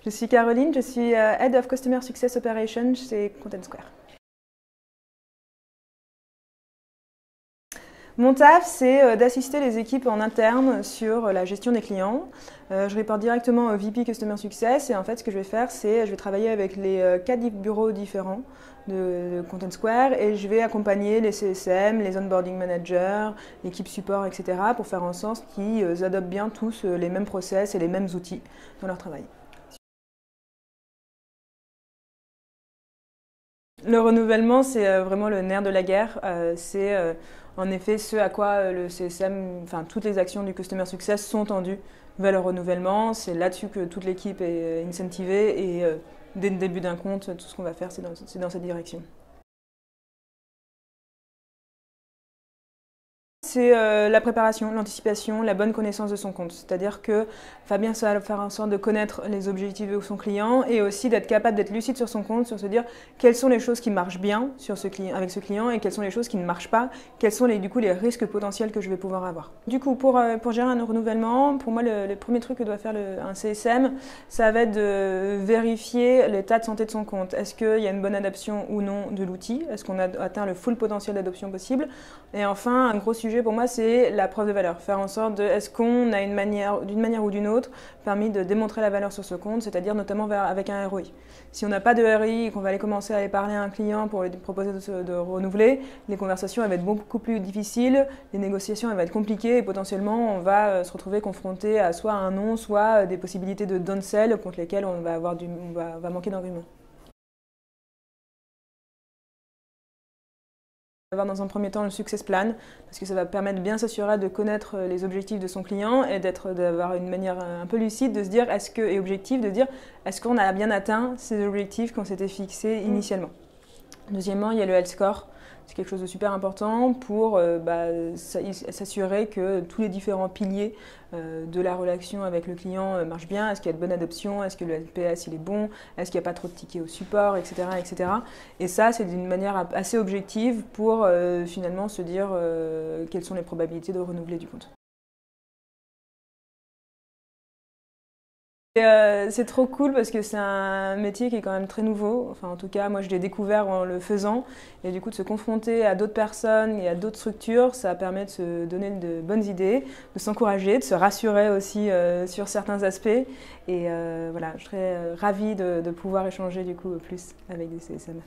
Je suis Caroline, je suis Head of Customer Success Operations chez Content Square. Mon taf, c'est d'assister les équipes en interne sur la gestion des clients. Je reporte directement au VP Customer Success et en fait, ce que je vais faire, c'est je vais travailler avec les 4 bureaux différents de Content Square et je vais accompagner les CSM, les onboarding managers, l'équipe support, etc. pour faire en sorte qu'ils adoptent bien tous les mêmes process et les mêmes outils dans leur travail. Le renouvellement, c'est vraiment le nerf de la guerre. C'est en effet ce à quoi le CSM, enfin toutes les actions du Customer Success sont tendues vers le renouvellement. C'est là-dessus que toute l'équipe est incentivée et dès le début d'un compte, tout ce qu'on va faire, c'est dans cette direction. C'est la préparation, l'anticipation, la bonne connaissance de son compte. C'est-à-dire que Fabien, ça va faire en sorte de connaître les objectifs de son client et aussi d'être capable d'être lucide sur son compte, sur se dire quelles sont les choses qui marchent bien avec ce client et quelles sont les choses qui ne marchent pas, quels sont du coup les risques potentiels que je vais pouvoir avoir. Du coup, pour gérer un renouvellement, pour moi, le premier truc que doit faire un CSM, ça va être de vérifier l'état de santé de son compte. Est-ce qu'il y a une bonne adoption ou non de l'outil? Est-ce qu'on a atteint le full potentiel d'adoption possible? Et enfin, un gros sujet pour moi, c'est la preuve de valeur. Faire en sorte de, est-ce qu'on a d'une manière ou d'une autre, permis de démontrer la valeur sur ce compte, c'est-à-dire notamment avec un ROI. Si on n'a pas de ROI et qu'on va aller commencer à aller parler à un client pour lui proposer de renouveler, les conversations elles vont être beaucoup plus difficiles, les négociations elles vont être compliquées et potentiellement on va se retrouver confronté à soit un non, soit des possibilités de downsell contre lesquelles on va manquer d'arguments. Avoir dans un premier temps le success plan, parce que ça va permettre de bien s'assurer de connaître les objectifs de son client et d'avoir une manière un peu lucide de se dire et objectif de dire est-ce qu'on a bien atteint ces objectifs qu'on s'était fixés initialement. Deuxièmement, il y a le health score. C'est quelque chose de super important pour s'assurer que tous les différents piliers de la relation avec le client marchent bien. Est-ce qu'il y a de bonne adoption? Est-ce que le NPS il est bon? Est-ce qu'il n'y a pas trop de tickets au support, etc. etc. Et ça, c'est d'une manière assez objective pour finalement se dire quelles sont les probabilités de renouveler du compte. C'est trop cool parce que c'est un métier qui est quand même très nouveau. Enfin, en tout cas, moi, je l'ai découvert en le faisant. Et du coup, de se confronter à d'autres personnes et à d'autres structures, ça permet de se donner de bonnes idées, de s'encourager, de se rassurer aussi sur certains aspects. Et voilà, je serais ravie de pouvoir échanger du coup plus avec des CSM.